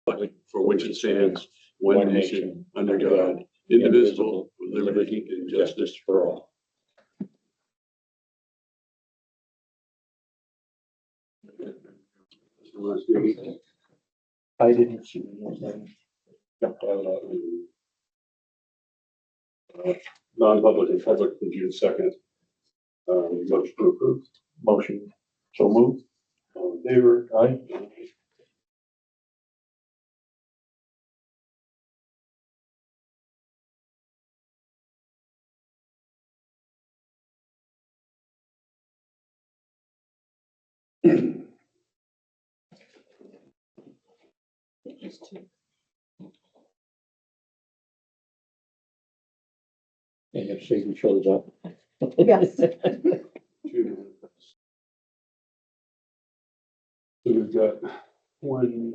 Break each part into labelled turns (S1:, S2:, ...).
S1: for which it stands, one nation, under God, indivisible, with liberty and justice for all.
S2: I didn't see anything. Jumped out at me.
S1: Non-public and public from June 2nd. Motion to approve.
S2: Motion, so moved.
S1: All in favor?
S2: Aye. And if Sadie shows up.
S3: Yes.
S1: Two. So we've got 1,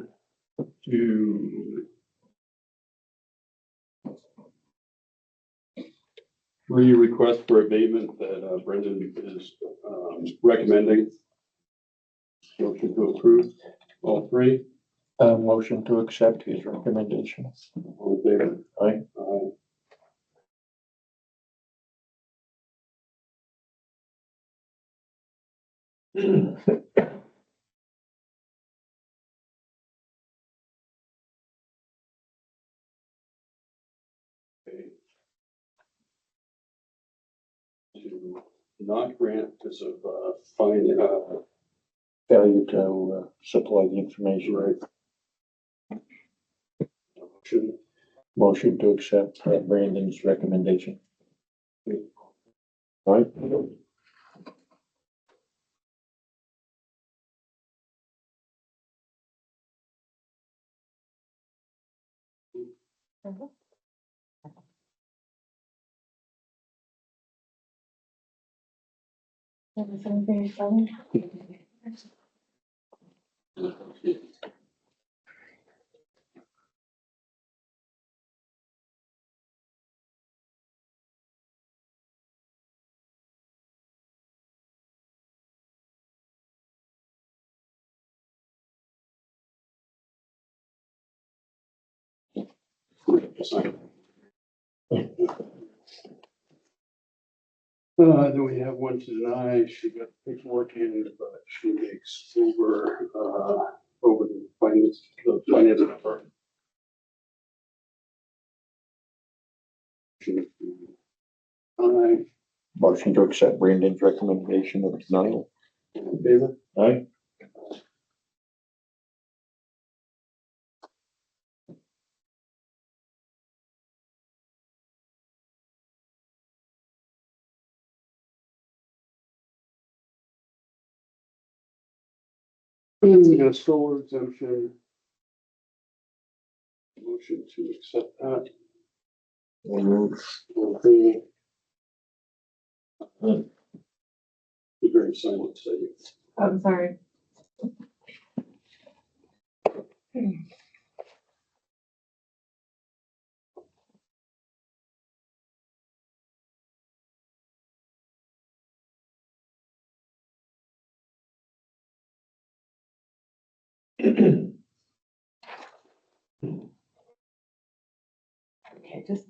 S1: 2, 3 requests for abatement that Brendan is recommending. Motion to approve all 3.
S2: Motion to accept his recommendation.
S1: All in favor?
S2: Aye.
S1: Aye. To not grant because of fine,
S2: Failure to supply the information.
S1: right. Motion.
S2: Motion to accept Brandon's recommendation. Right?
S3: Everything very funny.
S1: Then we have one to deny. She got paperwork in, but she makes over the finance number. Aye.
S2: Motion to accept Brandon's recommendation of denial.
S1: All in favor?
S2: Aye.
S1: And we got a solar exemption. Motion to accept that. Okay. Be very silent today.
S3: I'm sorry. Okay, just.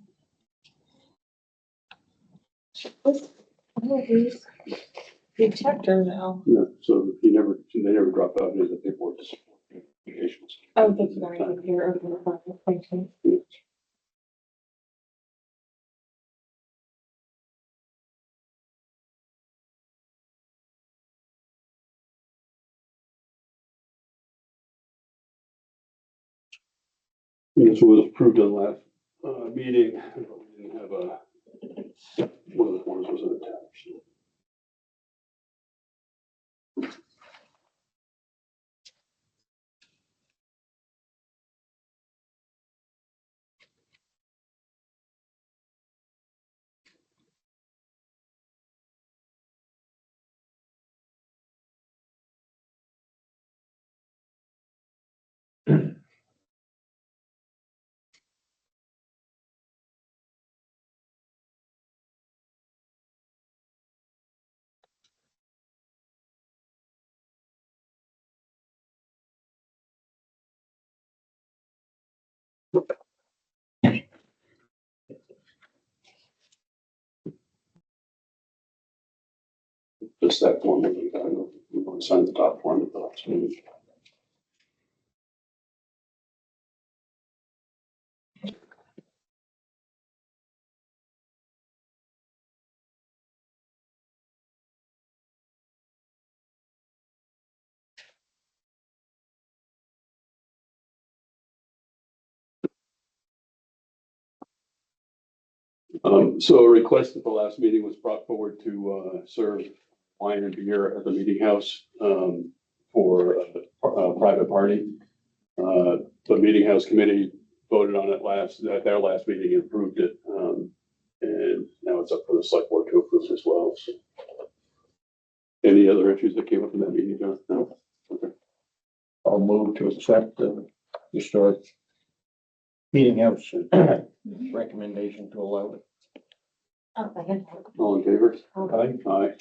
S3: You checked her now.
S1: Yeah, so they never dropped out any of the paperwork to support the applications.
S3: Oh, that's very good. You're over. Thank you.
S1: This was approved in the last meeting, but we didn't have one of the forms wasn't attached. Just that form, we want to sign the top form at the last meeting. So a request at the last meeting was brought forward to serve wine and beer at the meeting house for a private party. The meeting house committee voted on it at their last meeting and approved it. And now it's up for the select board to approve as well. So. Any other issues that came up in that meeting, John? No? Okay.
S2: I'll move to accept the historic meeting house recommendation to allow it.
S3: Oh, I had.
S1: All in favor?
S3: Okay.
S1: Aye.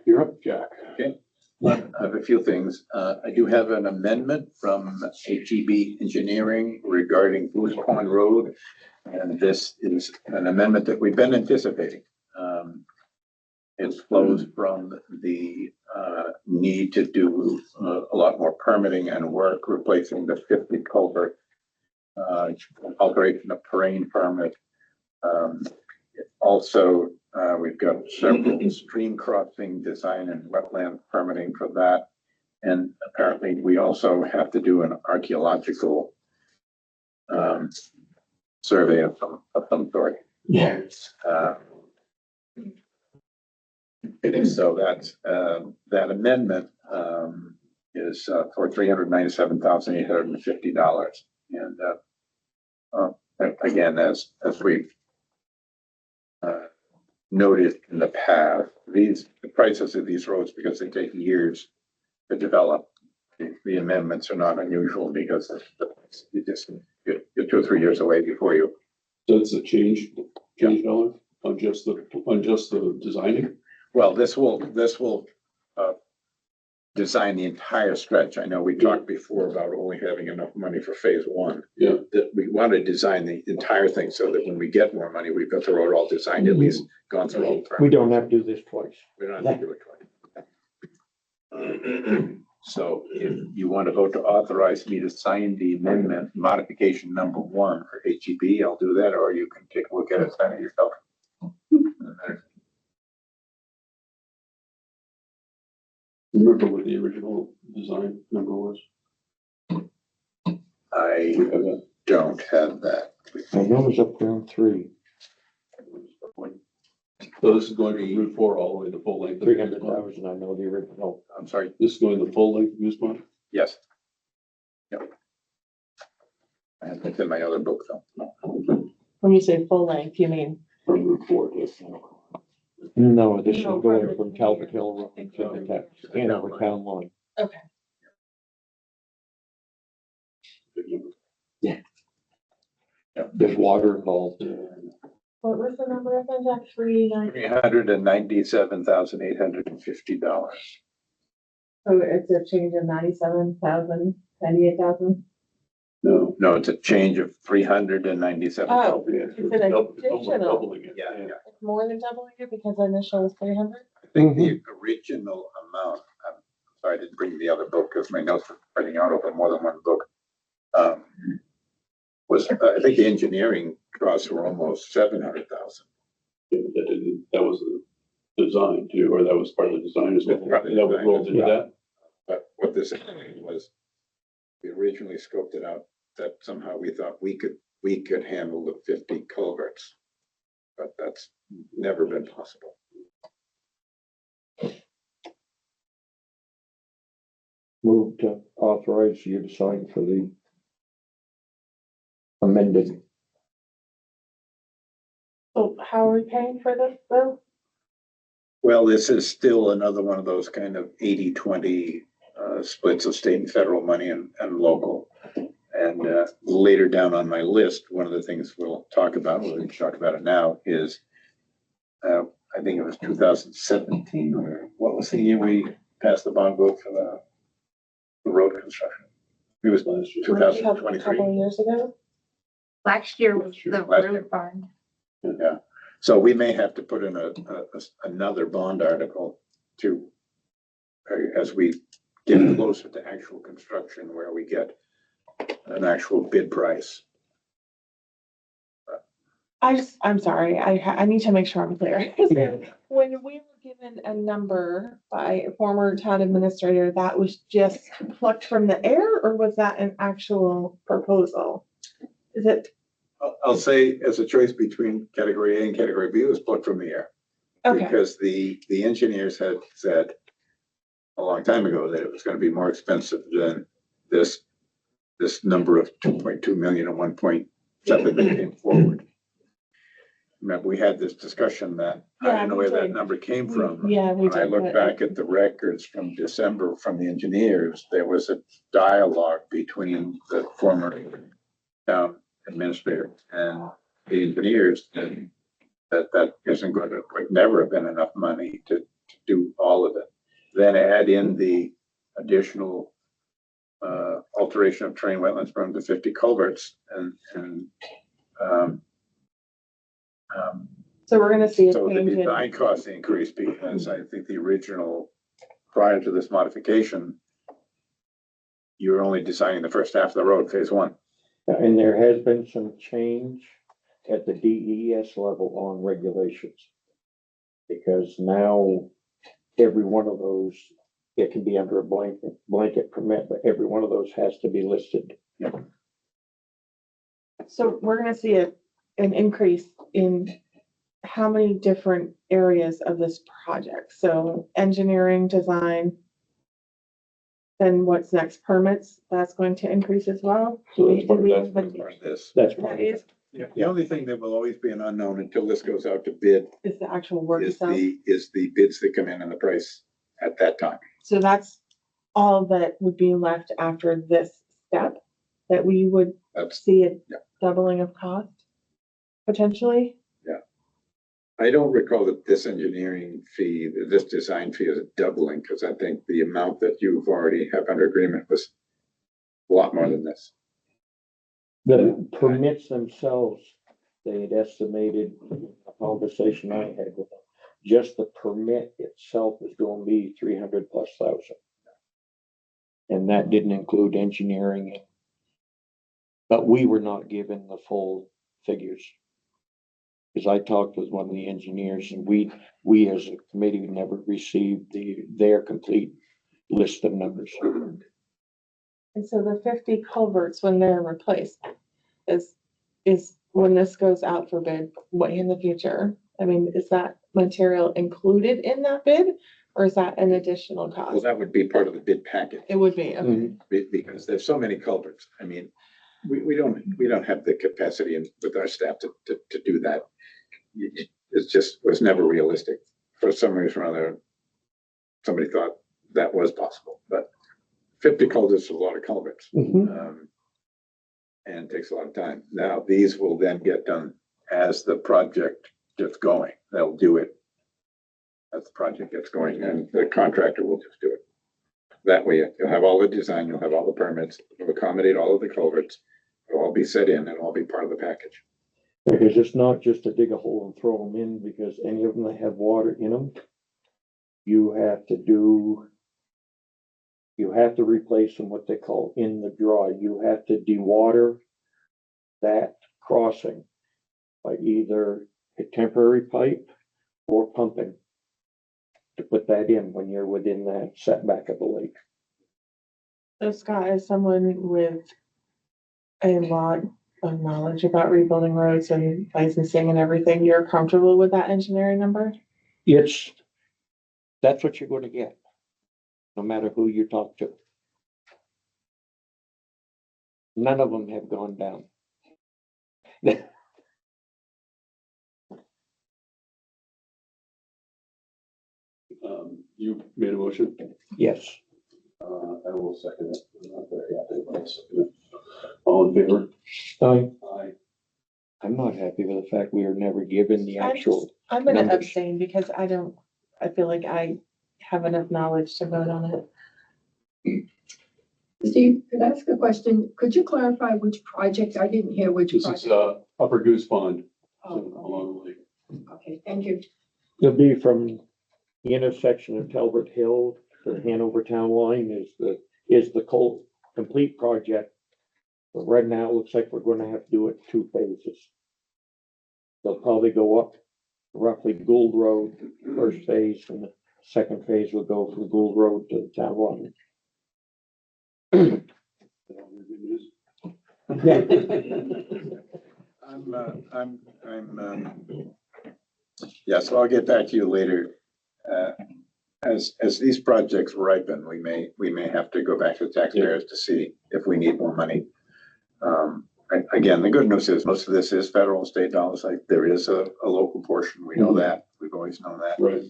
S1: You're up, Jack.
S4: Okay, I have a few things. I do have an amendment from HEB Engineering regarding Goose Pond Road. And this is an amendment that we've been anticipating. It flows from the need to do a lot more permitting and work replacing the 50 culvert, alteration of terrain permit. Also, we've got several stream crossing design and wetland permitting for that. And apparently we also have to do an archaeological survey of some sort.
S2: Yes.
S4: So that's, that amendment is for $397,850. And again, as we've noted in the past, the prices of these roads, because they take years to develop, the amendments are not unusual because you're 2 or 3 years away before you.
S1: That's a change dollar on just the designing.
S4: Well, this will design the entire stretch. I know we talked before about only having enough money for phase 1.
S1: Yeah.
S4: That we want to design the entire thing so that when we get more money, we've got the road all designed, at least gone through all the.
S2: We don't have to do this twice.
S4: We don't have to do it twice. So if you want to vote to authorize me to sign the amendment, modification number 1 for HEB, I'll do that, or you can take a look at it, sign it yourself.
S1: Remember what the original design number was?
S4: I
S1: We have that.
S4: don't have that.
S2: I know it's up around 3.
S1: So this is going from Route 4 all the way to full length. of Goose Pond.
S2: 300,000, I know the original.
S4: I'm sorry.
S1: This is going the full length of Goose Pond?
S4: Yes. Yep. And it's in my other book though.
S3: When you say full length, you mean?
S1: From Route 4 to.
S2: No, this is
S3: No,
S2: going
S3: from
S2: from
S3: the-
S2: Talbot Hill Road to the Hanover Town Line.
S3: Okay.
S2: There's water involved.
S3: What was the number again, Jack? 39?
S4: $397,850.
S3: So it's a change of 97,000, 98,000?
S1: No.
S4: No, it's a change of $397,000.
S3: Oh,
S1: Yeah,
S3: you said
S1: double-
S3: additional.
S1: doubling it.
S4: Yeah, yeah.
S3: It's more than doubling it because the initial was 300?
S4: I think the original amount, I'm sorry, I didn't bring the other book because my notes are spreading out over more than one book. Was, I think the engineering costs were almost 700,000.
S1: Yeah, that was the design too, or that was part of the design as well.
S4: That's part of the
S1: That was
S4: design,
S1: rolled into
S4: yeah.
S1: that.
S4: But what this was, we originally scoped it out that somehow we thought we could handle the 50 culverts. But that's never been possible.
S2: Move to authorize you to sign for the amended.
S3: So how are we paying for this though?
S4: Well, this is still another one of those kind of 80-20 splits of state and federal money and local. And later down on my list, one of the things we'll talk about, we can talk about it now, is I think it was 2017, or what was the year we passed the bond vote for the road construction? It was
S1: last year.
S4: two
S3: A
S4: thousand
S3: couple
S4: twenty-three.
S3: of years ago.
S5: Last year was the
S4: Last year.
S5: road bond.
S4: Yeah, so we may have to put in another bond article to, as we get closer to actual construction where we get an actual bid price.
S3: I'm sorry, I need to make sure I'm clear. When we were given a number by a former town administrator, that was just plucked from the air, or was that an actual proposal? Is it,
S4: I'll say as a choice between category A and category B, it was plucked from the air.
S3: okay,
S4: Because the engineers had said a long time ago that it was gonna be more expensive than this number of 2.2 million and 1.7 that came forward. Remember, we had this discussion that, I
S3: Yeah,
S4: don't know
S3: we
S4: where that
S3: did.
S4: number came from.
S3: Yeah, we
S4: When I
S3: did,
S4: look
S3: but-
S4: back at the records from December from the engineers, there was a dialogue between the former town administrator and the engineers, and that isn't going to, would never have been enough money to do all of it. Then add in the additional alteration of terrain, wetlands, berm to 50 culverts, and
S3: so we're gonna see a
S4: so the
S3: change in,
S4: design costs increased because I think the original, prior to this modification, you were only designing the first half of the road, phase one.
S2: And there has been some change at the DES level on regulations. Because now every one of those, it can be under a blanket permit, but every one of those has to be listed.
S3: so we're gonna see an increase in how many different areas of this project? So engineering, design. Then what's next? Permits, that's going to increase as well?
S2: So that's part of
S4: That's part of this.
S2: That's part
S3: That
S2: of it.
S3: is,
S4: The only thing that will always be an unknown until this goes out to bid
S3: is the actual work
S4: is
S3: itself.
S4: the bids that come in and the price at that time.
S3: So that's all that would be left after this step, that we would
S4: That's,
S3: see a
S4: Yeah.
S3: doubling of cost, potentially?
S4: I don't recall that this engineering fee, this design fee is doubling, because I think the amount that you've already have under agreement was a lot more than this.
S2: The permits themselves, they had estimated, a conversation I had with them, just the permit itself was gonna be 300,000+. And that didn't include engineering. But we were not given the full figures. Because I talked with one of the engineers and we as a committee never received their complete list of numbers.
S3: And so the 50 culverts, when they're replaced, is when this goes out for bid way in the future? I mean, is that material included in that bid, or is that an additional
S4: Well,
S3: cost?
S4: that would be part of the bid package.
S3: It would be, okay.
S2: Mhm.
S4: Because there's so many culverts. I mean, we don't have the capacity with our staff to do that. It just was never realistic. For some reason or other, somebody thought that was possible, but 50 culverts is a lot of culverts.
S2: Mhm.
S4: And takes a lot of time. Now, these will then get done as the project gets going. They'll do it as the project gets going, and the contractor will just do it. That way, you'll have all the design, you'll have all the permits, you'll accommodate all of the culverts. It'll all be set in and all be part of the package.
S2: Because it's not just to dig a hole and throw them in, because any of them that have water in them, you have to replace them, what they call in the draw. You have to dewater that crossing by either a temporary pipe or pumping to put that in when you're within that setback of the lake.
S3: So Scott, as someone with a lot of knowledge about rebuilding roads and licensing and everything, you're comfortable with that engineering number?
S2: That's what you're gonna get, no matter who you talk to. None of them have gone down.
S1: You made a motion?
S2: Yes,
S1: I will second it. I'm not very happy, but I'll second it. All in favor? Aye.
S2: I'm not happy with the fact we are never given the actual,
S3: I'm gonna
S2: Numbers.
S3: abstain because I feel like I have enough knowledge to vote on it.
S6: Steve, could I ask a question? Could you clarify which project? I didn't hear which
S1: This is,
S6: project.
S1: Upper Goose Pond, so
S6: Oh,
S1: along the lake.
S6: okay, thank you.
S2: It'll be from the intersection of Talbot Hill to the Hanover Town Line is the complete project. But right now, it looks like we're gonna have to do it 2 phases. They'll probably go up roughly Gould Road, first phase, and the second phase will go from Gould Road to the town line.
S4: Yeah, so I'll get back to you later. As these projects ripen, we may have to go back to the taxpayers to see if we need more money. Again, the good news is most of this is federal and state dollars. Like there is a local portion. We know that. We've always known that.
S1: Right.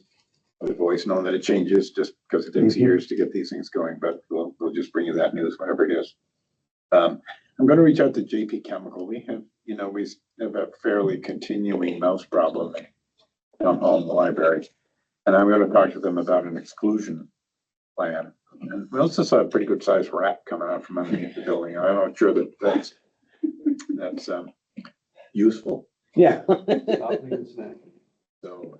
S4: We've always known that it changes just because it takes
S2: Mhm.
S4: years to get these things going, but we'll just bring you that news whenever it is. I'm gonna reach out to JP Chemical. We have a fairly continuing mouse problem down home in the library. And I'm gonna talk to them about an exclusion plan. And we also saw a pretty good sized rat coming out from underneath the building. I'm not sure that's useful.
S2: Yeah.
S4: So,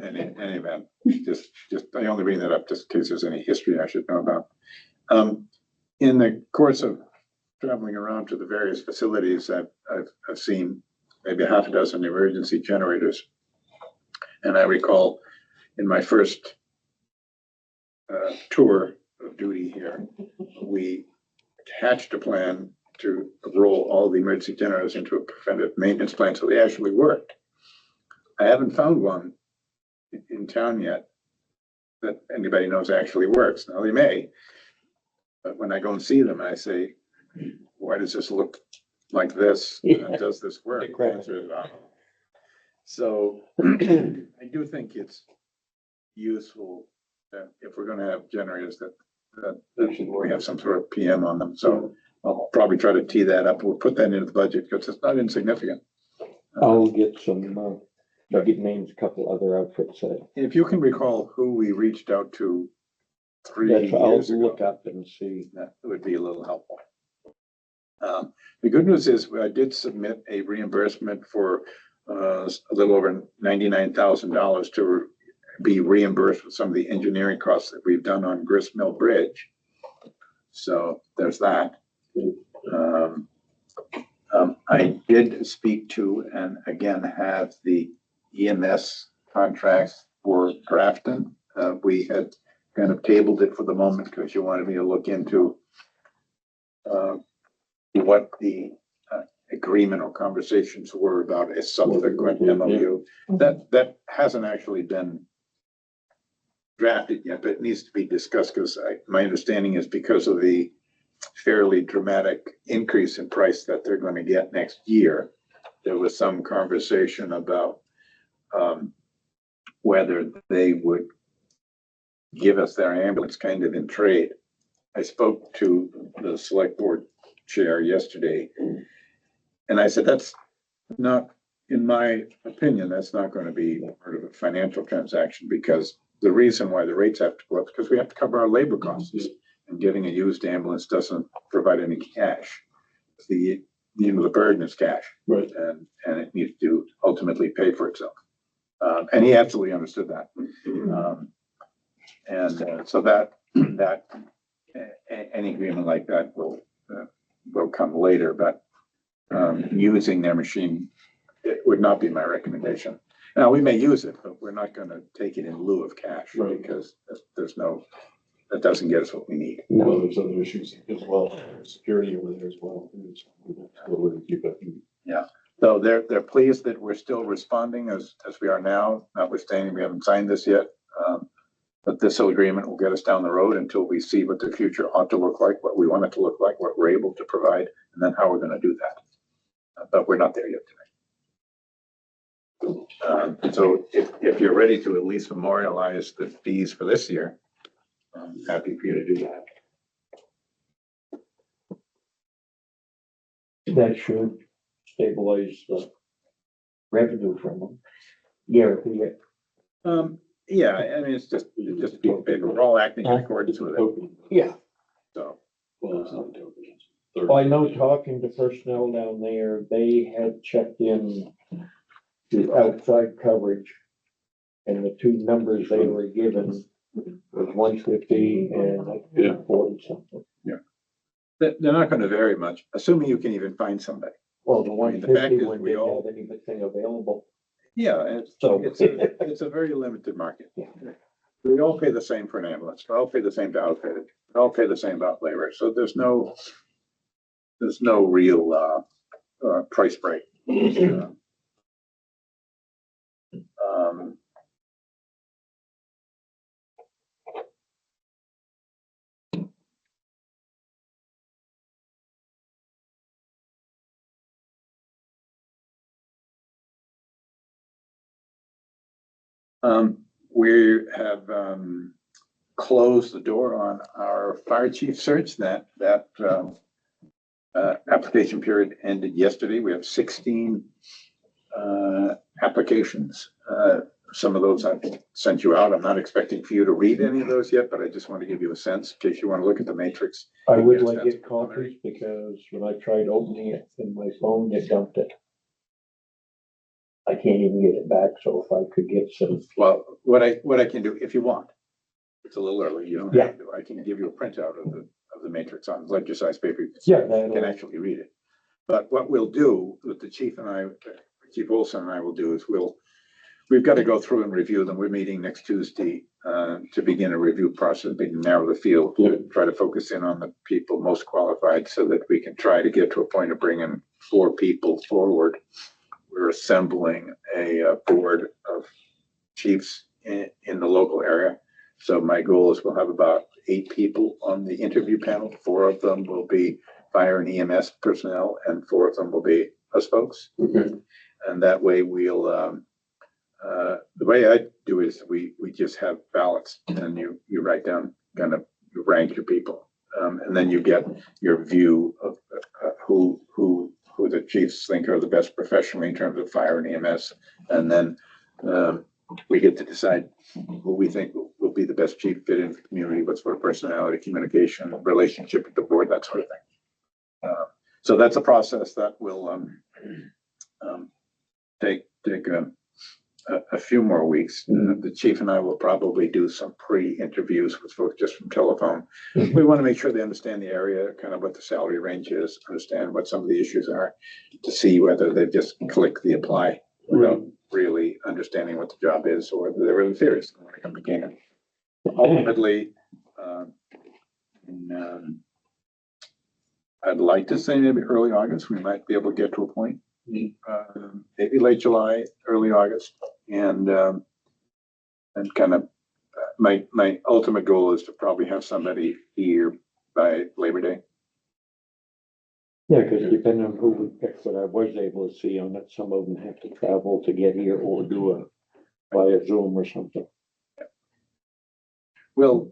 S4: in any event, just, I only bring that up just in case there's any history I should know about. In the course of traveling around to the various facilities, I've seen maybe half a dozen emergency generators. And I recall in my first tour of duty here, we hatched a plan to roll all the emergency generators into a preventive maintenance plan, so they actually worked. I haven't found one in town yet that anybody knows actually works. Now they may, but when I go and see them, I say, why does this look like this?
S2: Yeah.
S4: Does this work?
S2: Big crap.
S4: The answer is, I don't know. So I do think it's useful that if we're gonna have generators that we have some sort of PM on them. So I'll probably try to tee that up. We'll put that into the budget because it's not insignificant.
S2: I'll get I'll get names, a couple other outfits that,
S4: If you can recall who we reached out to 3
S2: that's, I'll
S4: years ago,
S2: look up and see.
S4: that would be a little helpful. The good news is I did submit a reimbursement for a little over $99,000 to be reimbursed with some of the engineering costs that we've done on Grist Mill Bridge. So there's that. I did speak to and again have the EMS contracts for Grafton. We had kind of tabled it for the moment because you wanted me to look into what the agreement or conversations were about a subsequent MOU. That hasn't actually been drafted yet, but it needs to be discussed because my understanding is because of the fairly dramatic increase in price that they're going to get next year, there was some conversation about whether they would give us their ambulance kind of in trade. I spoke to the select board chair yesterday, and I said, that's not, in my opinion, that's not going to be part of a financial transaction, because the reason why the rates have to go up is because we have to cover our labor costs, and getting a used ambulance doesn't provide any cash. The burden is cash,
S1: Right.
S4: and it needs to ultimately pay for itself. And he absolutely understood that. So that any agreement like that will come later, but using their machine, it would not be my recommendation. Now, we may use it, but we're not gonna take it in lieu of cash,
S1: Right.
S4: because that doesn't get us what we need.
S1: Well, there's other issues as well, security over there as well.
S4: So they're pleased that we're still responding as we are now, notwithstanding we haven't signed this yet. But this agreement will get us down the road until we see what the future ought to look like, what we want it to look like, what we're able to provide, and then how we're gonna do that. But we're not there yet today. So if you're ready to at least memorialize the fees for this year, I'm happy for you to do that.
S2: That should stabilize the revenue from them. Yeah.
S4: Yeah, I mean, it's just a piece of paper. We're all acting in accordance with it,
S2: Yeah.
S4: so.
S1: Well, it's
S2: Well, I know talking to personnel down there, they had checked in the outside coverage. And the two numbers they were given was 150 and
S1: Yeah.
S2: 40 something.
S4: They're not gonna vary much, assuming you can even find somebody.
S2: Well, the
S4: I mean, the fact
S2: 150
S4: is
S2: one
S4: we
S2: didn't
S4: all-
S2: have anything available.
S4: Yeah,
S2: So-
S4: it's a very limited market. We all pay the same for an ambulance, we all pay the same to outfit it, we all pay the same about labor, so there's no real, price break. Um, we have, closed the door on our fire chief search. That application period ended yesterday. We have 16 applications. Some of those I've sent you out. I'm not expecting for you to read any of those yet, but I just want to give you a sense in case you want to look at the matrix.
S2: I would
S4: Yes,
S2: like
S4: that's
S2: get copies because when I tried opening it in my phone, it dumped it. I can't even get it back, so if I could get some,
S4: Well, what I can do, if you want, it's a little early, you don't have to, I can give you a printout of the matrix on ledger size paper.
S2: Yeah,
S4: You can
S2: that'll-
S4: actually read it. But what we'll do, with the chief and I, Chief Olson and I will do is we've got to go through and review them. We're meeting next Tuesday, to begin a review process, begin to narrow the field.
S1: Yeah.
S4: Try to focus in on the people most qualified so that we can try to get to a point of bringing 4 people forward. We're assembling a board of chiefs in the local area. So my goal is we'll have about 8 people on the interview panel. 4 of them will be fire and EMS personnel and 4 of them will be us folks.
S1: Okay.
S4: And that way we'll, the way I do it is we just have ballots and you write down, kind of you rank your people. And then you get your view of who the chiefs think are the best professionally in terms of fire and EMS. And then we get to decide who we think will be the best chief fit in the community, what sort of personality, communication, relationship with the board, that sort of thing. So that's a process that will take a few more weeks. The chief and I will probably do some pre-interviews with folks just from telephone. We want to make sure they understand the area, kind of what the salary range is, understand what some of the issues are, to see whether they just click the apply without really understanding what the job is or whether they're really serious and want to come to Canaan. Ultimately, I'd like to say maybe early August, we might be able to get to a point. Maybe late July, early August, and kind of my ultimate goal is to probably have somebody here by Labor Day.
S2: yeah, because depending on who we pick, what I was able to see on it, some of them have to travel to get here or do it via Zoom or something.
S4: We'll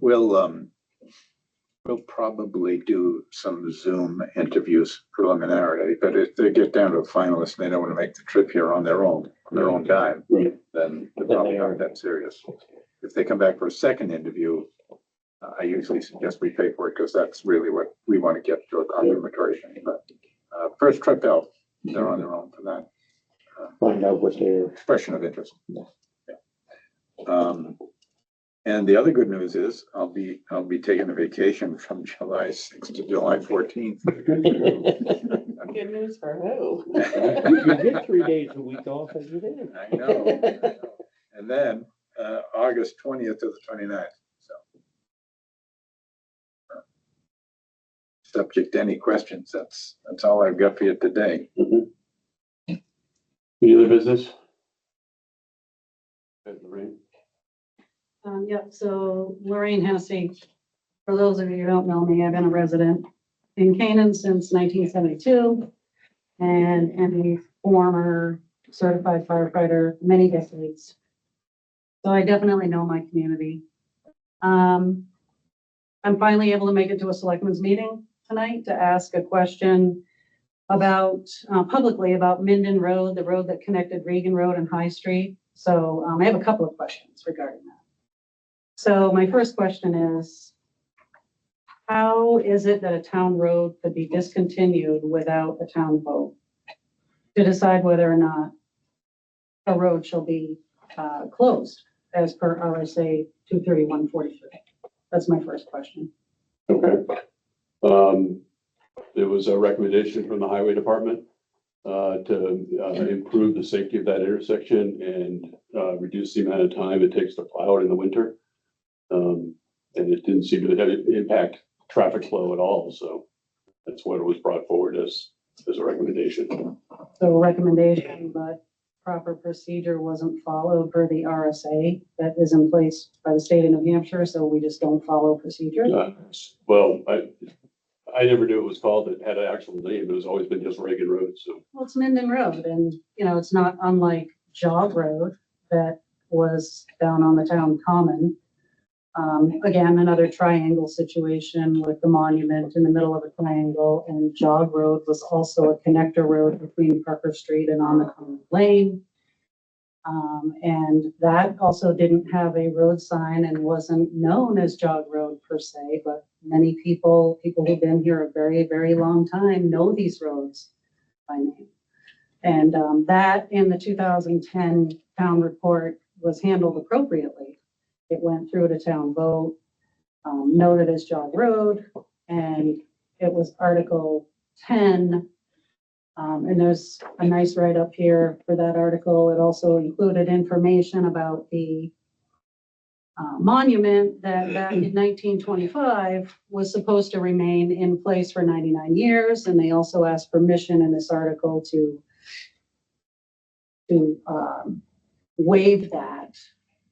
S4: probably do some Zoom interviews preliminarily, but if they get down to a finalist and they don't want to make the trip here on their own time,
S1: Right.
S4: then they're probably not that serious. If they come back for a second interview, I usually suggest we pay for it because that's really what we want to get to a confirmatory thing. But first trip out, they're on their own for that
S2: Find out what their,
S4: expression of interest. And the other good news is I'll be taking a vacation from July 6th to July 14th.
S3: Good news for who?
S2: you get 3 days a week off as it is.
S4: I know. And then August 20th to the 29th. So subject to any questions, that's all I've got for you today.
S1: Any other business? Lorraine?
S7: Yep, so Lorraine Hennessy, for those of you who don't know me, I've been a resident in Canaan since 1972 and am a former certified firefighter many decades. So I definitely know my community. I'm finally able to make it to a selectmen's meeting tonight to ask a question about, publicly about Minden Road, the road that connected Regan Road and High Street. So I have a couple of questions regarding that. So my first question is, how is it that a town road could be discontinued without a town vote to decide whether or not a road shall be closed as per RSA 231-43? That's my first question.
S1: Okay. There was a recommendation from the highway department to improve the safety of that intersection and reduce the amount of time it takes to plow it in the winter. And it didn't seem to impact traffic flow at all, so that's what it was brought forward as a recommendation.
S7: So recommendation, but proper procedure wasn't followed per the RSA that is in place by the state of New Hampshire, so we just don't follow procedure.
S1: Well, I never knew it was called, it had an actual name, it was always been just Reagan Road, so.
S7: Well, it's Minden Road and, you know, it's not unlike Jog Road that was down on the town common. Again, another triangle situation with the monument in the middle of a triangle, and Jog Road was also a connector road between Parker Street and on the common lane. And that also didn't have a road sign and wasn't known as Jog Road per se, but many people who've been here a very, very long time know these roads by name. And that in the 2010 town report was handled appropriately. It went through the town vote, noted as Jog Road, and it was Article 10. And there's a nice write-up here for that article. It also included information about the monument that back in 1925 was supposed to remain in place for 99 years. And they also asked permission in this article to waive that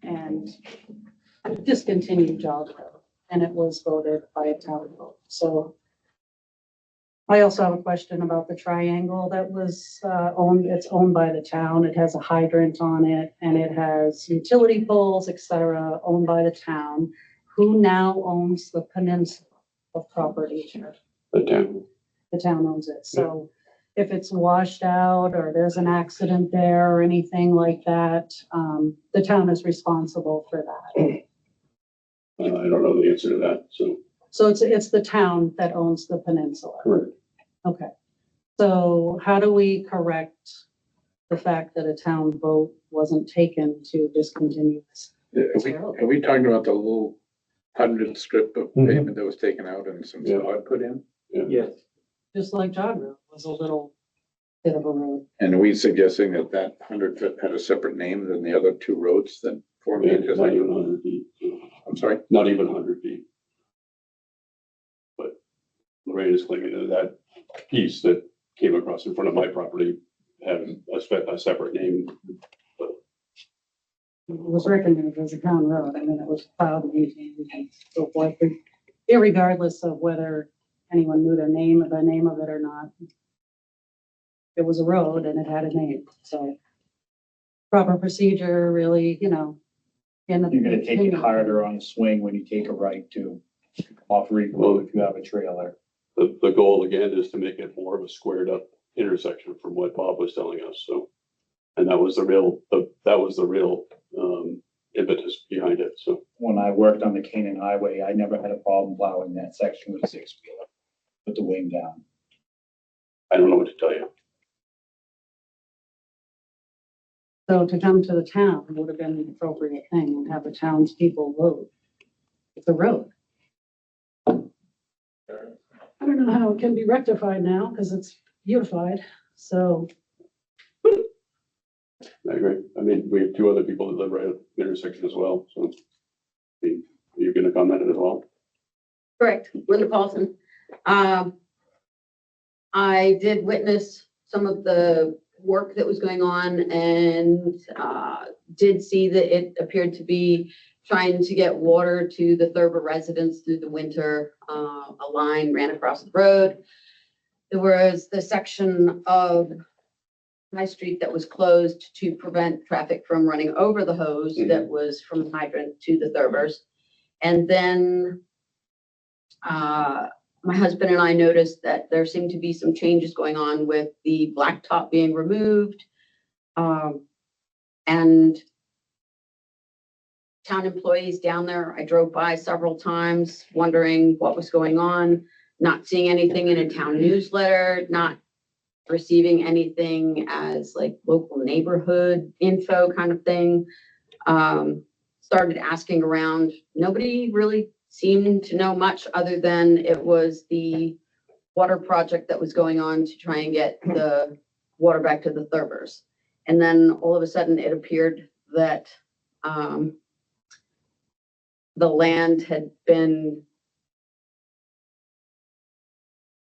S7: and discontinue Jog Road. And it was voted by a town vote. So I also have a question about the triangle that was it's owned by the town. It has a hydrant on it and it has utility poles, etc., owned by the town. Who now owns the peninsula of property here?
S1: The town.
S7: The town owns it. So if it's washed out or there's an accident there or anything like that, the town is responsible for that.
S1: I don't know the answer to that, so.
S7: So it's the town that owns the peninsula.
S1: Correct.
S7: Okay. So how do we correct the fact that a town vote wasn't taken to discontinue this?
S4: Are we talking about the little 100 strip of
S2: Mhm.
S4: pavement that was taken out and some
S1: Yeah.
S4: sod put in?
S2: Yes.
S7: Just like Jog Road was a little bit of a road.
S4: And are we suggesting that 100 foot had a separate name than the other two roads that form the
S1: Not even
S4: intersection?
S1: 100 feet, so,
S4: I'm sorry?
S1: not even 100 feet. But Lorraine is claiming that that piece that came across in front of my property had a separate name.
S7: It was recognized as a town road. I mean, it was plowed and maintained and so forth, irregardless of whether anyone knew the name of it or not. It was a road and it had a name, so proper procedure really, you know.
S8: You're gonna take it harder on the swing when you take a right to off Reedville if you have a trailer.
S1: The goal again is to make it more of a squared up intersection from what Bob was telling us, so. And that was the real impetus behind it, so.
S8: When I worked on the Canaan Highway, I never had a problem plowing that section with a 6-wheeler with the wing down.
S1: I don't know what to tell you.
S7: So to come to the town would have been the appropriate thing and have the townspeople vote. It's a road. I don't know how it can be rectified now because it's beautified, so.
S1: I agree. I mean, we have two other people that live right at the intersection as well, so. You're gonna comment as well?
S5: Correct, Linda Paulson. I did witness some of the work that was going on and did see that it appeared to be trying to get water to the Thurber residents through the winter. A line ran across the road. There was the section of High Street that was closed to prevent traffic from running over the hose that was from the hydrant to the Thurbers. And then my husband and I noticed that there seemed to be some changes going on with the blacktop being removed. And town employees down there. I drove by several times wondering what was going on, not seeing anything in a town newsletter, not receiving anything as like local neighborhood info kind of thing. Started asking around. Nobody really seemed to know much other than it was the water project that was going on to try and get the water back to the Thurbers. And then all of a sudden it appeared that the land had been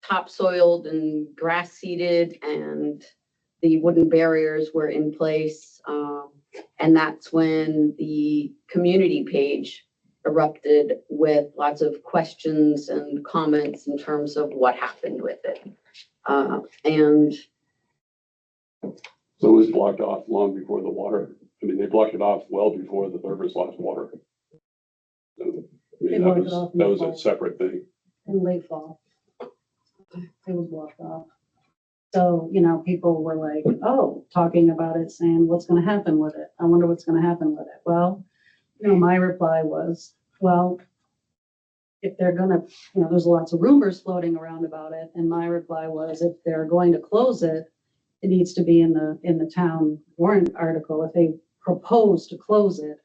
S5: topsoiled and grass seeded and the wooden barriers were in place. And that's when the community page erupted with lots of questions and comments in terms of what happened with it. And
S1: So it was blocked off long before the water, I mean, they blocked it off well before the Thurbers lost water. So, I
S7: They
S1: mean,
S7: blocked it off in
S1: that
S7: the
S1: was a
S7: fall.
S1: separate thing.
S7: in late fall. It was blocked off. So, you know, people were like, oh, talking about it, saying, what's gonna happen with it? I wonder what's gonna happen with it. Well, you know, my reply was, well, if they're gonna, you know, there's lots of rumors floating around about it, and my reply was, if they're going to close it, it needs to be in the town warrant article, if they propose to close it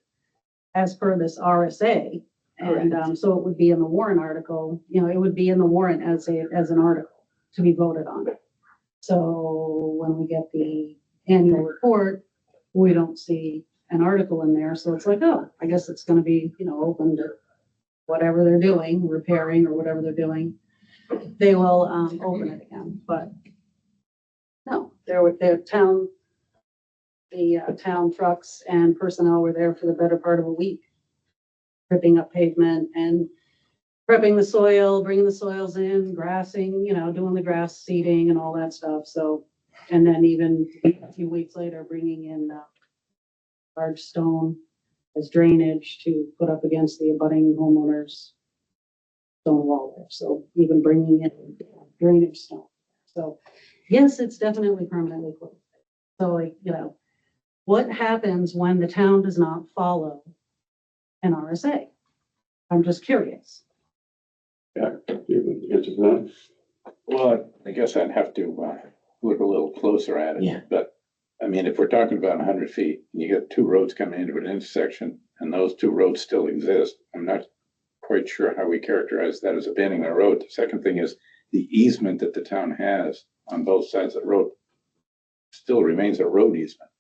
S7: as per this RSA. And, so it would be in the warrant article, you know, it would be in the warrant as an article to be voted on. So when we get the annual report, we don't see an article in there, so it's like, oh, I guess it's gonna be, you know, open to whatever they're doing, repairing or whatever they're doing. They will, open it again, but no, the town trucks and personnel were there for the better part of a week, ripping up pavement and prepping the soil, bringing the soils in, grassing, you know, doing the grass seeding and all that stuff. So, and then even a few weeks later, bringing in large stone as drainage to put up against the abutting homeowners' stone wall there. So even bringing in drainage stone. So yes, it's definitely permanently closed. So like, you know, what happens when the town does not follow an RSA? I'm just curious.
S1: Yeah, you can answer that.
S4: Well, I guess I'd have to look a little closer at it.
S2: Yeah.
S4: But, I mean, if we're talking about 100 feet, you get two roads coming into an intersection, and those two roads still exist, I'm not quite sure how we characterize that as abandoning a road. The second thing is the easement that the town has on both sides of the road still remains a road easement.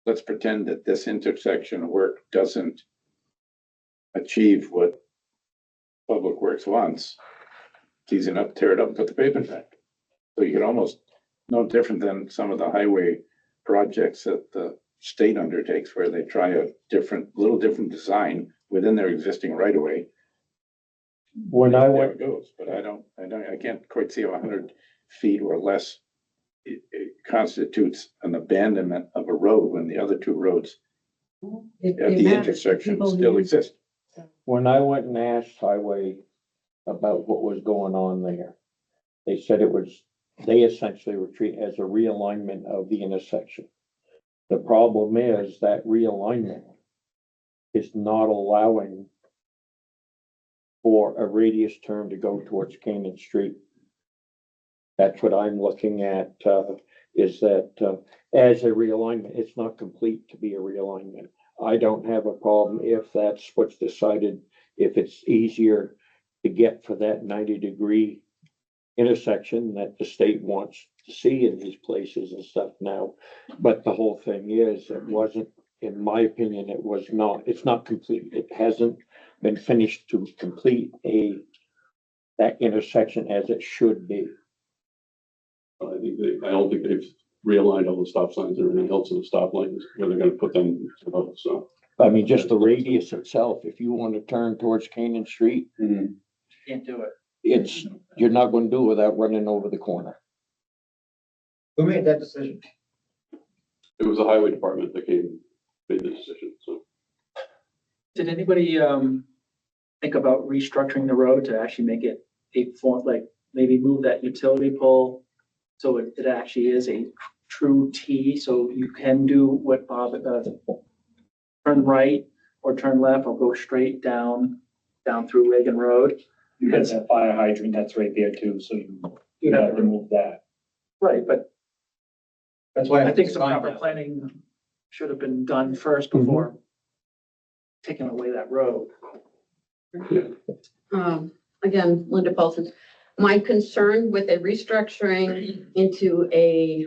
S4: Let's pretend that this intersection work doesn't achieve what Public Works wants. It's easy enough to tear it up and put the pavement back. So you could almost, no different than some of the highway projects that the state undertakes where they try a little different design within their existing right of way.
S2: When I
S4: There
S2: went,
S4: it goes, but I can't quite see how 100 feet or less it constitutes an abandonment of a road when the other two roads
S7: It
S4: at the
S7: matters.
S4: intersection
S7: People
S4: still
S7: use-
S4: exist.
S2: when I went and asked Highway about what was going on there, they said they essentially were treating it as a realignment of the intersection. The problem is that realignment is not allowing for a radius turn to go towards Canaan Street. That's what I'm looking at, is that, as a realignment, it's not complete to be a realignment. I don't have a problem if that's what's decided, if it's easier to get for that 90-degree intersection that the state wants to see in these places and stuff now. But the whole thing is, it wasn't, in my opinion, it's not complete. It hasn't been finished to complete that intersection as it should be.
S1: I don't think they've realigned all the stop signs or anything else in the stop lanes where they're gonna put them, so.
S2: I mean, just the radius itself, if you want to turn towards Canaan Street,
S8: Can't do it.
S2: you're not gonna do it without running over the corner.
S9: Who made that decision?
S1: It was the highway department that made the decision, so.
S9: Did anybody, think about restructuring the road to actually make it a form, like maybe move that utility pole so it actually is a true T, so you can do what Bob, turn right or turn left or go straight down through Reagan Road.
S8: You got that fire hydrant that's right there too, so you have to move that.
S9: Right, but
S4: That's why
S9: I think some proper planning should have been done first before taking away that road.
S5: Again, Linda Paulson, my concern with a restructuring into a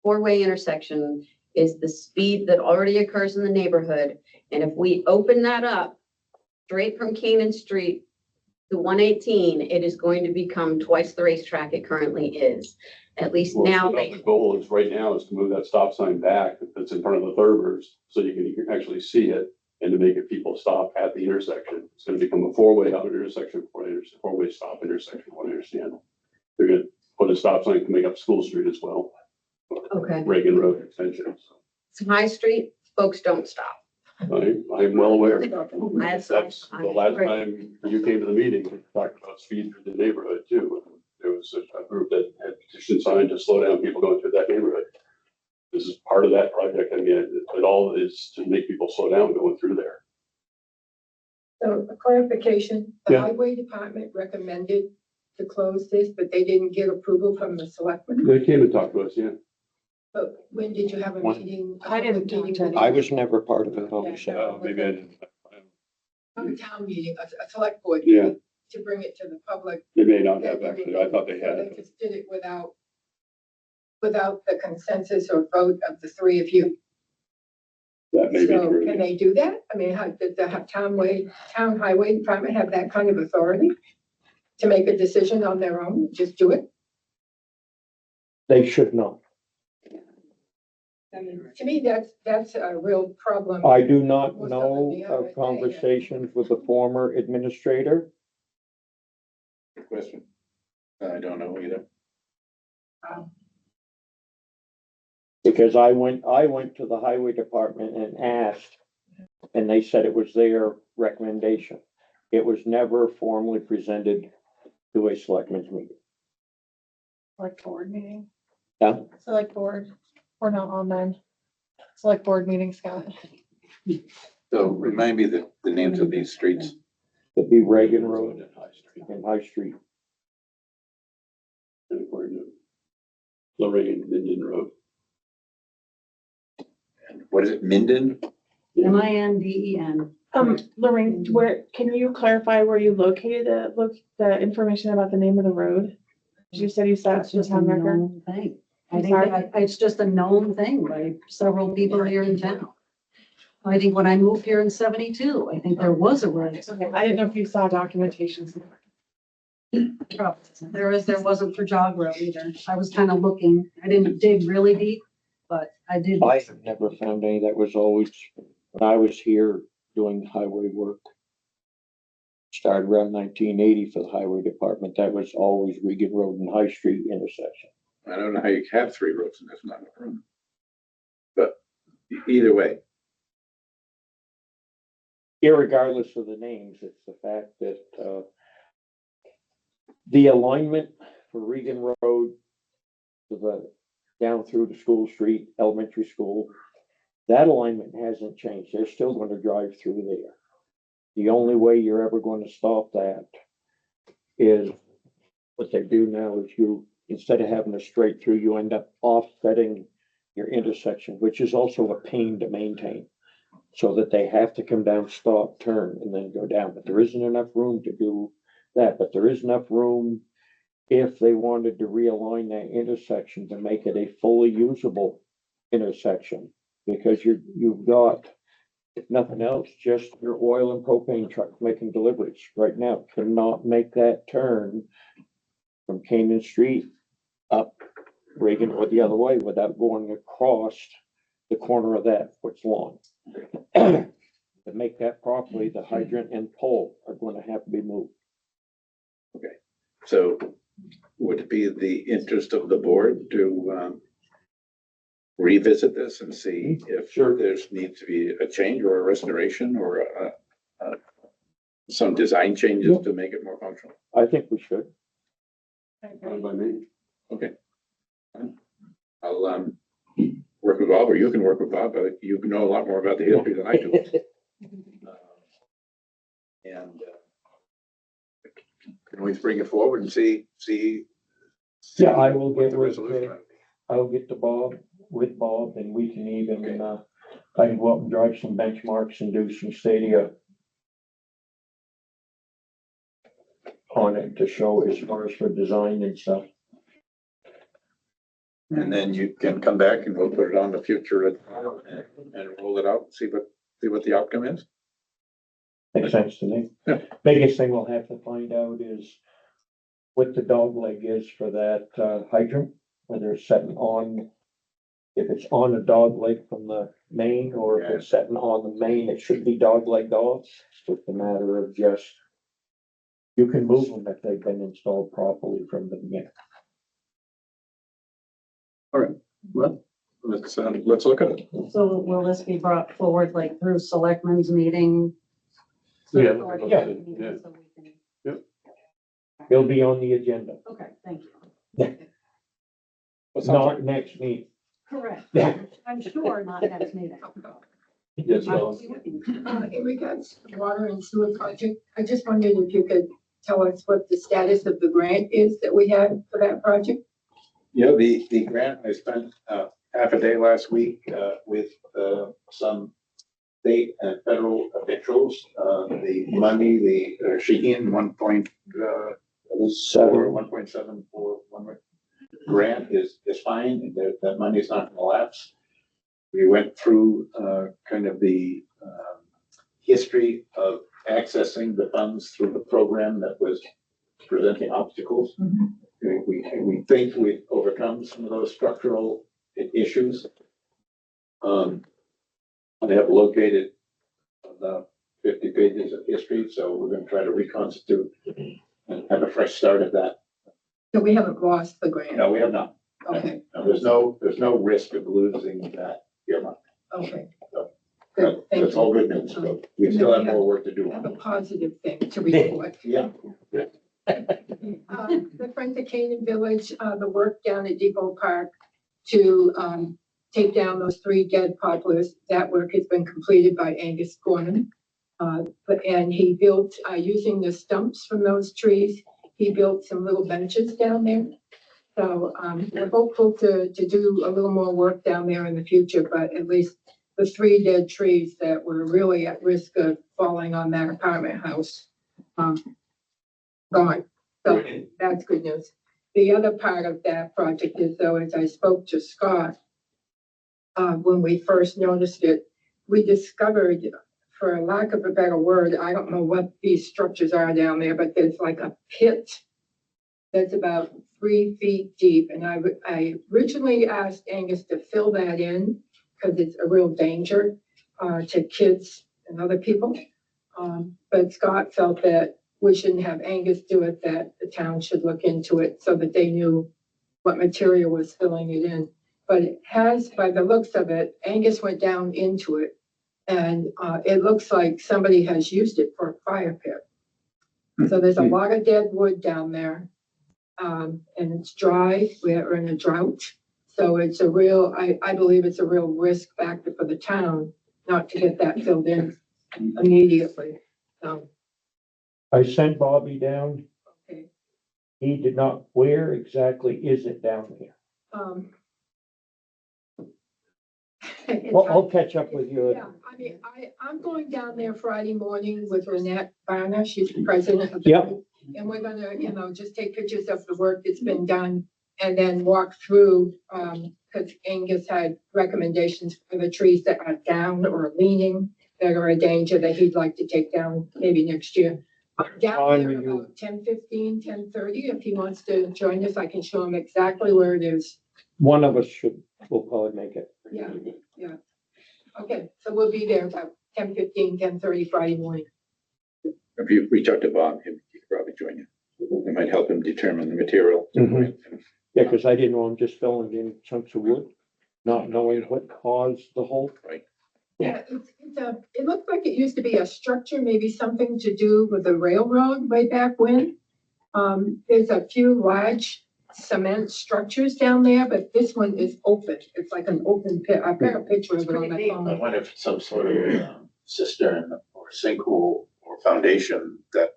S5: four-way intersection is the speed that already occurs in the neighborhood. And if we open that up straight from Canaan Street to 118, it is going to become twice the racetrack it currently is. At least
S1: Well,
S5: now,
S1: the goal is right now is to move that stop sign back that's in front of the Thurbers so you can actually see it and to make it people stop at the intersection. It's gonna become a four-way out intersection, four-way stop intersection, what I understand. They're gonna put a stop sign to make up School Street as well.
S5: Okay.
S1: Reagan Road extension.
S5: it's High Street, folks don't stop.
S1: I'm well aware.
S5: That's-
S1: That's the last time you came to the meeting, we talked about speed through the neighborhood too. There was a group that had petition signed to slow down people going through that neighborhood. This is part of that project. I mean, it all is to make people slow down going through there.
S6: So a clarification, the
S1: Yeah.
S6: highway department recommended to close this, but they didn't get approval from the selectmen.
S1: They came and talked to us, yeah.
S6: But when did you have a
S2: When?
S6: meeting?
S3: I didn't talk to
S6: them.
S2: I was never part of the conversation.
S1: Maybe I didn't.
S6: A town meeting, a select board.
S1: Yeah.
S6: meeting To bring it to the public.
S1: They may not have actually. I thought they
S6: So
S1: had.
S6: They just did it without the consensus or vote of the three of you.
S1: That may be
S6: So
S1: true.
S6: can they do that? I mean, how, did the town highway department have that kind of authority to make a decision on their own? Just do it?
S2: They should not.
S6: I mean, to me, that's a real problem.
S2: I do not
S6: Was
S2: know
S6: something the other day,
S2: of conversations with the former administrator.
S4: Good question. I don't know either.
S2: Because I went to the highway department and asked, and they said it was their recommendation. It was never formally presented to a selectmen's meeting.
S3: Select board meeting,
S2: Yeah,
S3: select board, we're not on then. Select board meeting, Scott.
S4: So remind me the names of these streets.
S2: it'd be Reagan Road
S1: and High Street.
S2: and High Street.
S1: And according to Lorraine Indian Road.
S4: And what is it, Minden?
S7: Minden.
S3: Lorraine, where, can you clarify where you located the information about the name of the road? You said you saw it
S7: It's
S3: in
S7: just a
S3: town record.
S7: known thing. I
S3: I'm
S7: think
S3: sorry?
S7: that it's just a known thing by several people here in town. I think when I moved here in 72, I think there was a road.
S3: Okay, I didn't know if you saw documentation.
S7: There wasn't for Jog Road either. I was kind of looking. I didn't dig really deep, but I did.
S2: I have never found any. That was always, when I was here doing highway work. Started around 1980 for the highway department. That was always Regan Road and High Street intersection.
S4: I don't know how you have three roads and there's not enough room. But either way,
S2: Irregardless of the names, it's the fact that, the alignment for Regan Road to the, down through to School Street, elementary school, that alignment hasn't changed. They're still gonna drive through there. The only way you're ever gonna stop that is what they do now is you, instead of having a straight through, you end up offsetting your intersection, which is also a pain to maintain. So that they have to come down, stop, turn, and then go down, but there isn't enough room to do that, but there is enough room if they wanted to realign that intersection to make it a fully usable intersection, because you've got, if nothing else, just your oil and propane trucks making deliveries right now cannot make that turn from Canaan Street up Reagan or the other way without going across the corner of that, which lawn. To make that properly, the hydrant and pole are going to have to be moved.
S4: so would it be the interest of the board to revisit this and see if
S1: Sure.
S4: there's needs to be a change or a restoration or some design changes to make it more functional?
S2: I think we should.
S1: Fine by me.
S4: Okay. I'll work with Bob, or you can work with Bob, but you know a lot more about the history than I do. And can we bring it forward and see?
S2: Yeah, I will
S4: what
S2: get
S4: the
S2: with,
S4: resolution might be.
S2: I'll get to Bob, with Bob, and we can even,
S4: Okay.
S2: I can go up and drive some benchmarks and do some stadia on it to show as far as for design and stuff.
S4: And then you can come back and we'll put it on the future and roll it out, and see what the outcome is.
S2: Makes sense to me.
S4: Yeah.
S2: Biggest thing we'll have to find out is what the dog leg is for that hydrant, whether it's setting on, if it's on a dog leg from the main, or if it's setting on the main, it should be dog leg off. It's just a matter of just, you can move them if they've been installed properly from the beginning.
S4: Well, let's look at it.
S7: So will this be brought forward like through selectmen's meeting?
S1: Yeah,
S2: yeah.
S1: Yeah.
S7: So we can-
S2: It'll be on the agenda,
S7: Okay, thank you.
S2: not next meeting.
S7: Correct.
S2: Yeah.
S7: I'm sure not next meeting.
S1: Yes, Ellen.
S6: In regards to the water and sewer project, I just wondered if you could tell us what the status of the grant is that we had for that project?
S4: Yeah, the grant, I spent half a day last week with some state and federal officials. The money, Sheehan 1.741 grant is fine. That money is not gonna lapse. We went through kind of the history of accessing the funds through the program that was presenting obstacles. We think we've overcome some of those structural issues. I have located about 50 pages of history, so we're gonna try to reconstitute and have a fresh start of that.
S6: So we haven't lost the grant?
S4: No, we have not.
S6: Okay,
S4: No, there's no risk of losing that earmark.
S6: okay.
S4: So,
S6: Good, thank
S4: That's all
S6: you.
S4: good news, but we still have more work to do.
S6: I have a positive thing to report.
S4: Yeah.
S6: The Friends of Canaan Village, the work down at Depot Park to take down those 3 dead poplars, that work has been completed by Angus Gorman. And he built, using the stumps from those trees, he built some little benches down there. So we're hopeful to do a little more work down there in the future, but at least the 3 dead trees that were really at risk of falling on that apartment house, gone. So that's good news. The other part of that project is, though, as I spoke to Scott, when we first noticed it, we discovered, for lack of a better word, I don't know what these structures are down there, but there's like a pit that's about 3 feet deep. And I originally asked Angus to fill that in because it's a real danger to kids and other people. But Scott felt that we shouldn't have Angus do it, that the town should look into it so that they knew what material was filling it in. But it has, by the looks of it, Angus went down into it, and it looks like somebody has used it for a fire pit. So there's a lot of dead wood down there, and it's dry. We're in a drought. So it's a real, I believe it's a real risk factor for the town not to get that filled in immediately. So,
S2: I sent Bobby down.
S6: okay.
S2: He did not, where exactly is it down there?
S6: It's
S2: Well, I'll catch up with you.
S6: Yeah, I mean, I'm going down there Friday morning with Lynette Barner, she's the president of.
S2: Yep.
S6: And we're gonna, just take pictures of the work that's been done and then walk through, because Angus had recommendations for the trees that are down or leaning, that are a danger that he'd like to take down maybe next year. Down
S2: Time
S6: there
S2: are you-
S6: about 10:15, 10:30, if he wants to join us, I can show him exactly where it is.
S2: One of us will probably make it.
S6: Yeah. Okay, so we'll be there about 10:15, 10:30 Friday morning.
S4: If you reach out to Bob, he could probably join you. It might help him determine the material.
S2: Mhm. Yeah, because I didn't know I'm just filling in chunks of wood, not knowing what caused the hole.
S6: Yeah, it looks like it used to be a structure, maybe something to do with the railroad way back when. There's a few large cement structures down there, but this one is open. It's like an open pit. I've got a picture of it on my
S4: I
S6: phone.
S4: wonder if some sort of cistern or sinkhole or foundation that.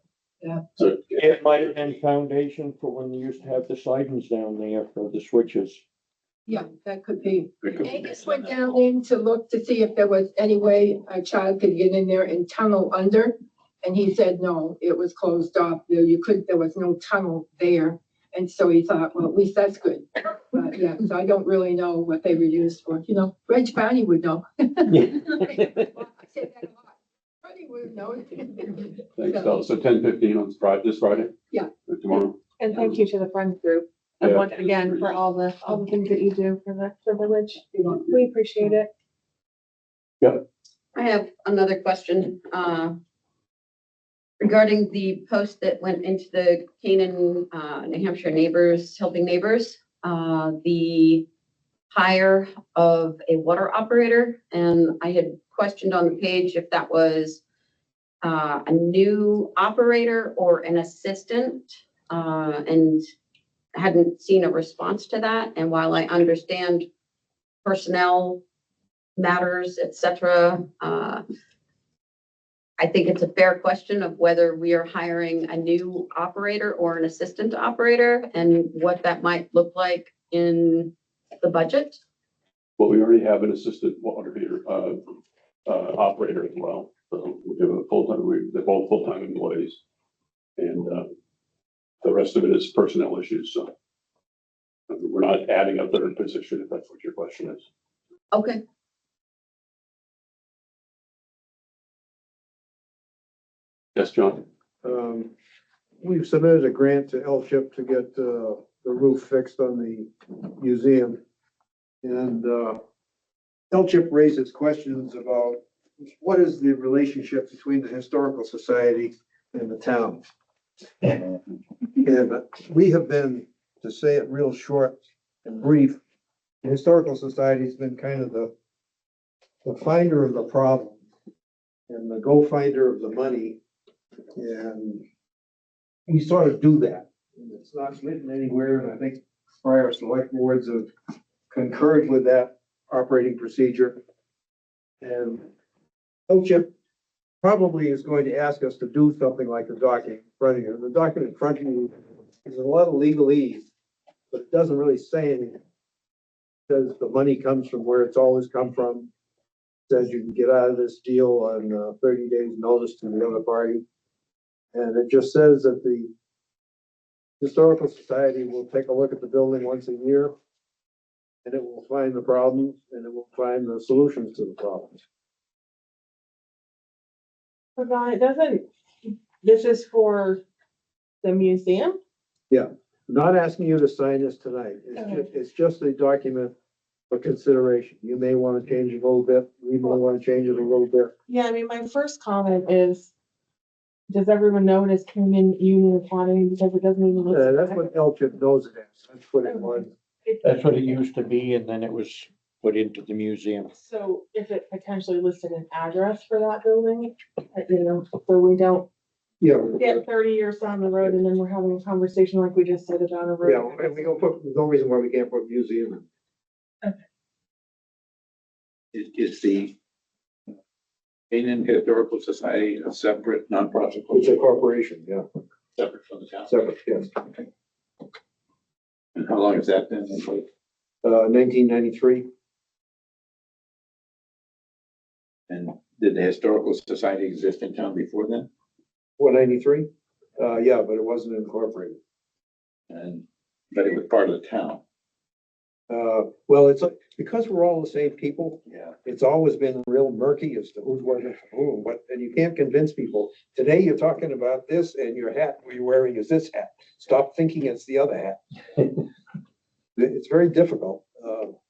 S1: So,
S2: It might have been foundation for when they used to have the sidings down there for the switches.
S6: Yeah, that could be.
S4: it could be
S6: Angus went down in to look to see if there was any way a child could get in there and tunnel under. And he said, no, it was closed off. There was no tunnel there. And so he thought, well, at least that's good. But yeah, so I don't really know what they were used for. Reg Barney would know. I say that a lot. Barney would know.
S1: thanks, Al. So 10:15 on this Friday?
S6: Yeah.
S1: Or tomorrow?
S3: And thank you to the Friends Group. And
S1: Yeah.
S3: once again, for all the things that you do for the village. We appreciate it.
S5: I have another question, regarding the post that went into the Canaan, New Hampshire Neighbors, Helping Neighbors, the hire of a water operator. And I had questioned on the page if that was, a new operator or an assistant, and hadn't seen a response to that. And while I understand personnel matters, et cetera, I think it's a fair question of whether we are hiring a new operator or an assistant operator and what that might look like in the budget.
S1: Well, we already have an assistant water heater, operator as well. So we have a they're both full-time employees. And, the rest of it is personnel issues, so. We're not adding a third position, if that's what your question is.
S5: Okay,
S1: Yes, John?
S10: We've submitted a grant to L-Chip to get, the roof fixed on the museum. And, L-Chip raises questions about what is the relationship between the Historical Society and the town? And we have been, to say it real short and brief, the Historical Society's been kind of the finder of the problem and the go-finder of the money. And we sort of do that. And it's not written anywhere, and I think prior select boards have concurred with that operating procedure. And OCHIP probably is going to ask us to do something like the document in front of you. And the document in front of you is a lot of legalese, but it doesn't really say anything. It says the money comes from where it's always come from. It says you can get out of this deal on 30 days notice to the other party. And it just says that the Historical Society will take a look at the building once a year. And it will find the problems and it will find the solutions to the problems.
S3: But Don, it doesn't, this is for the museum?
S10: Not asking you to sign this tonight. It's just a document for consideration. You may want to change it a little bit. We may want to change it a little bit.
S3: Yeah, I mean, my first comment is, does everyone know it is Canaan Union Academy, because it doesn't even list.
S10: That's what L-Chip knows it as. That's what it was.
S2: That's what it used to be, and then it was put into the museum.
S3: So if it potentially listed an address for that building, so we don't
S10: Yeah.
S3: get 30 years down the road and then we're having a conversation like we just said about a
S10: Yeah,
S3: road.
S10: and we don't put, there's no reason why we can't put museum in.
S4: Is the Canaan Historical Society a separate nonprofit?
S10: It's a corporation, yeah,
S4: Separate from the town?
S10: separate, yes.
S4: And how long has that been in place?
S10: 1993.
S4: And did the Historical Society exist in town before then?
S10: 193? Yeah, but it wasn't incorporated.
S4: But it was part of the town.
S10: Well, it's because we're all the same people.
S4: Yeah.
S10: It's always been real murky as to who's working for who and what, and you can't convince people. Today you're talking about this and your hat, what you're wearing is this hat. Stop thinking it's the other hat. It's very difficult,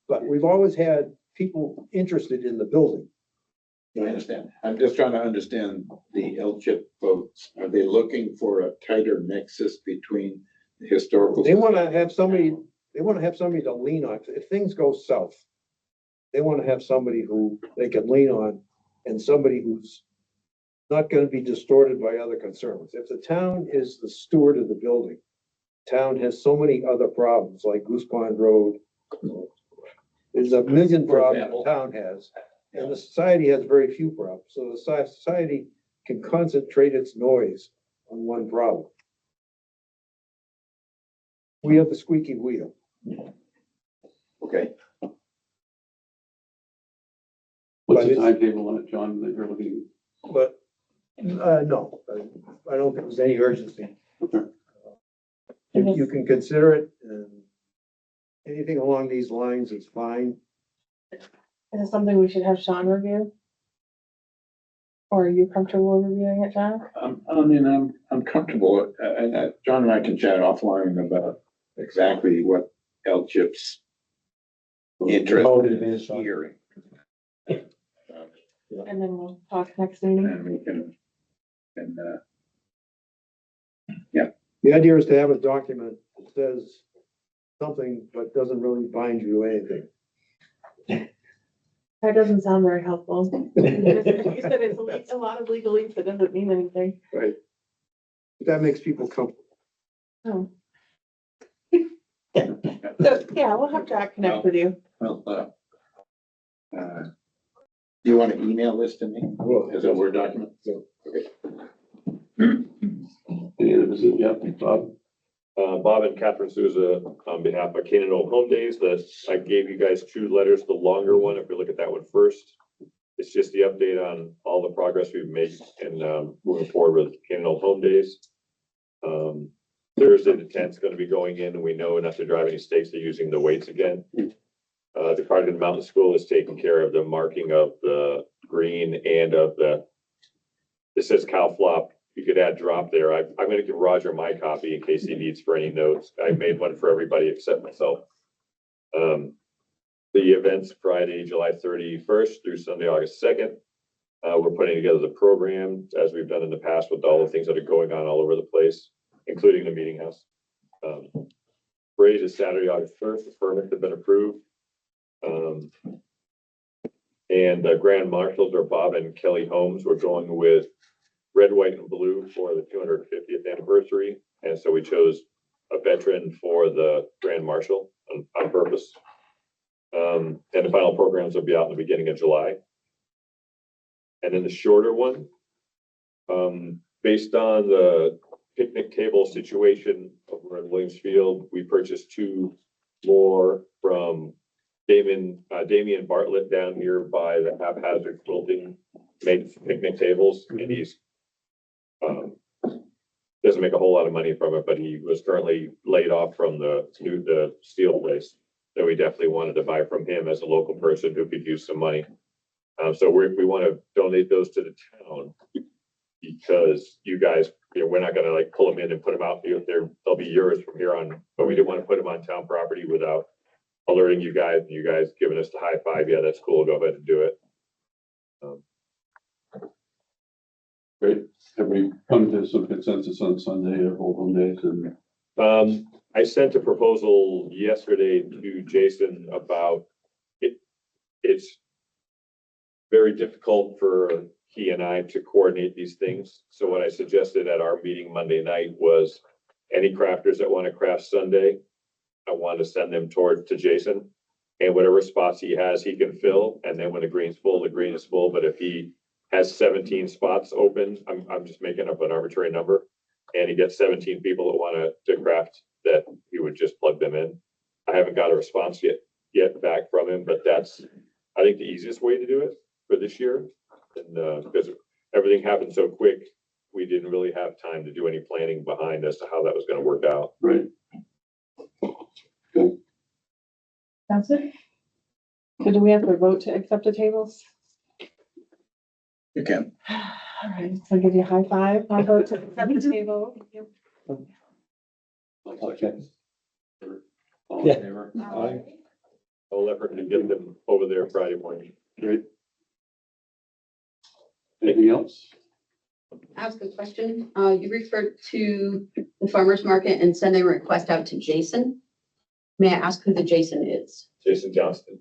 S10: but we've always had people interested in the building.
S4: I understand. I'm just trying to understand the L-chip votes. Are they looking for a tighter nexus between the historical?
S10: They want to have somebody, to lean on. If things go south, they want to have somebody who they can lean on and somebody who's not going to be distorted by other concerns. If the town is the steward of the building, town has so many other problems like Goose Pond Road. There's a million problems the town has. And the society has very few problems, so the society can concentrate its noise on one problem. We have the squeaky wheel.
S4: Okay,
S1: What's
S10: But
S1: the
S10: it's-
S1: timetable on it, John, that you're looking?
S10: But, no, I don't think there's any urgency.
S1: Okay.
S10: You can consider it, and anything along these lines is fine.
S3: Is it something we should have Sean review? Or are you comfortable reviewing it, John?
S4: I'm comfortable, and John and I can chat offline about exactly what L-Chip's interest
S2: Motive
S4: is
S2: is on-
S4: hearing.
S3: And then we'll talk next meeting.
S4: And we can,
S10: The idea is to have a document that says something, but doesn't really bind you to anything.
S3: That doesn't sound very helpful. You said it's a lot of legalese that doesn't mean anything.
S10: Right. That makes people comfortable.
S3: Oh. So, yeah, we'll have Jack connect with you.
S4: well, do you want to email this to me as a Word document? Okay.
S1: Any other business? Yeah, Bob?
S11: Bob and Catherine Souza on behalf of Canaan Old Home Days, that I gave you guys 2 letters, the longer one, if you look at that one first. It's just the update on all the progress we've made and moving forward with Canaan Old Home Days. Thursday the 10th is going to be going in, and we know not to drive any stakes. They're using the weights again. The Cardinal Mountain School is taking care of the marking of the green and of it says cow flop. You could add drop there. I'm going to give Roger my copy in case he needs for any notes. I made one for everybody except myself. The event's Friday, July 31st through Sunday, August 2nd. We're putting together the program as we've done in the past with all the things that are going on all over the place, including the meeting house. Parade is Saturday, August 1st. The permits have been approved. And the Grand Marshals are Bob and Kelly Holmes. We're going with red, white, and blue for the 250th anniversary. And so we chose a veteran for the Grand Marshal on purpose. And the final programs will be out in the beginning of July. And then the shorter one, based on the picnic table situation over in Williams Field, we purchased 2 more from Damian Bartlett down here by the haphazard quilting, makes picnic tables, and he's doesn't make a whole lot of money from it, but he was currently laid off from the steel place. So we definitely wanted to buy from him as a local person who could use some money. So we want to donate those to the town because you guys, we're not gonna like pull them in and put them out. They'll be yours from here on, but we didn't want to put them on town property without alerting you guys, and you guys giving us the high five. Yeah, that's cool. Go ahead and do it.
S1: Great. Have we come to some consensus on Sunday or Old Home Days? And
S11: I sent a proposal yesterday to Jason about it. It's very difficult for he and I to coordinate these things. So what I suggested at our meeting Monday night was any crafters that want to craft Sunday, I want to send them to Jason. And whatever spots he has, he can fill. And then when the green's full, the green is full. But if he has 17 spots open, I'm just making up an arbitrary number, and he gets 17 people that want to craft, that he would just plug them in. I haven't got a response yet back from him, but that's, I think, the easiest way to do it for this year. And because everything happened so quick, we didn't really have time to do any planning behind as to how that was going to work out.
S1: right.
S3: That's it. So do we have to vote to accept the tables?
S4: You can.
S3: All right, so I'll give you a high five. I'll vote to accept the table. Thank you.
S1: Okay. All in favor?
S11: I'll effort to get them over there Friday morning.
S1: Great. Anything else?
S5: Ask a question. You referred to the farmer's market and sending a request out to Jason. May I ask who the Jason is?
S11: Jason Johnston.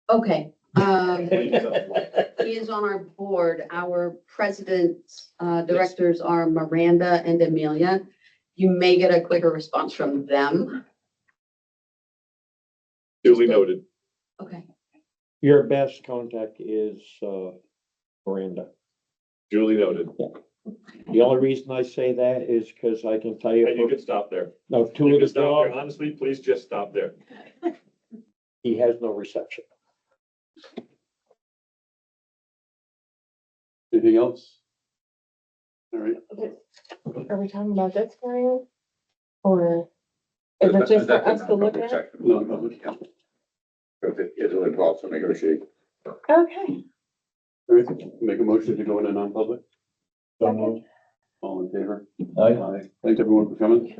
S5: Okay. He is on our board. Our president's directors are Miranda and Amelia. You may get a quicker response from them.
S11: Duly noted.
S5: Okay.
S2: Your best contact is, Miranda.
S11: Duly noted.
S2: The only reason I say that is because I can tell you,
S11: And you can stop there.
S2: no, two
S11: You
S2: of
S11: can
S2: the
S11: stop there.
S2: dogs,
S11: Honestly, please just stop there.
S2: he has no reception.
S1: Anything else? All right,
S3: Are we talking about this, Brian? Or is it just for us to look at?
S1: non-public.
S4: It'll involve some negotiation.
S3: Okay.
S1: All right, make a motion to go into non-public.
S3: Second.
S1: All in favor? Aye. Thanks everyone for coming.